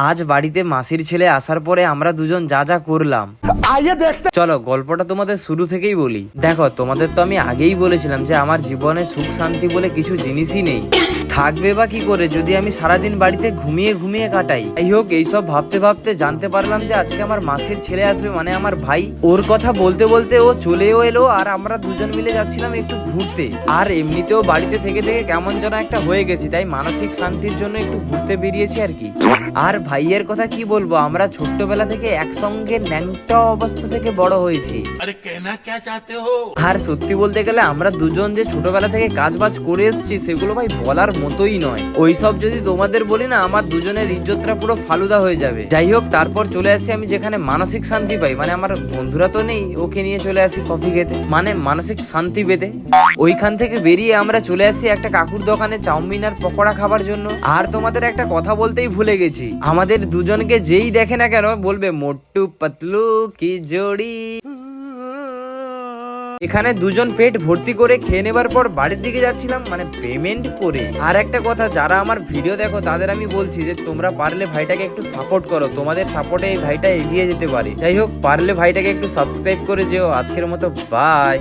আজ বাড়িতে মাসির ছেলে আসার পরে আমরা দুজন যা যা করলাম চলো গল্পটা তোমাদের শুরু থেকেই বলি। দেখো তোমাদের তো আমি আগেই বলেছিলাম যে আমার জীবনে সুখ শান্তি বলে কিছু জিনিসই নেই, থাকবে বা কি করে যদি আমি সারাদিন বাড়িতে ঘুমিয়ে ঘুমিয়ে কাটাই। যাই হোক এইসব ভাবতে ভাবতে জানতে পারলাম যে আজকে আমার মাসির ছেলে আসবে, মানে আমার ভাই। ওর কথা বলতে বলতে ও চলেও এলো আর আমরা দুজন মিলে যাচ্ছিলাম একটু ঘুরতে। আর এমনিতেও বাড়িতে থেকে থেকে কেমন যেন একটা হয়ে গেছি, তাই মানসিক শান্তির জন্য একটু ঘুরতে বেরিয়েছি আর কি। আর ভাইয়ের কথা কি বলবো, আমরা ছোট্টবেলা থেকে একসঙ্গে ন্যাংটা অবস্থা থেকে বড় হয়েছি। আর সত্যি বলতে গেলে আমরা দুজন যে ছোটবেলা থেকে কাজ বাজ করে এসেছি সেগুলো ভাই বলার মতোই নয়। ওইসব যদি তোমাদের বলি না আমার দুজনের ইজ্জতটা পুরো ফালুদা হয়ে যাবে। যাই হোক তারপর চলে আসি আমি যেখানে মানসিক শান্তি পাই, মানে আমার বন্ধুরা তো নেই, ওকে নিয়ে চলে আসি কফি খেতে, মানে মানসিক শান্তি পেতে। ওইখান থেকে বেরিয়ে আমরা চলে আসি একটা কাকুর দোকানে চাউমিন আর পকোড়া খাবার জন্য। আর তোমাদের একটা কথা বলতেই ভুলে গেছি, আমাদের দুজনকে যেই দেখে না কেন বলবে মোট্টু পাতলু কি জোড়ি। এখানে দুজন পেট ভর্তি করে খেয়ে নেবার পর বাড়ির দিকে যাচ্ছিলাম, মানে পেমেন্ট করে। আর একটা কথা, যারা আমার ভিডিও দেখো তাদের আমি বলছি যে তোমরা পারলে ভাইটাকে একটু সাপোর্ট করো, তোমাদের সাপোর্টে এই ভাইটা এগিয়ে যেতে পারে। যাই হোক পারলে ভাইটাকে একটু সাবস্ক্রাইব করে যেও। আজকের মতো বাই।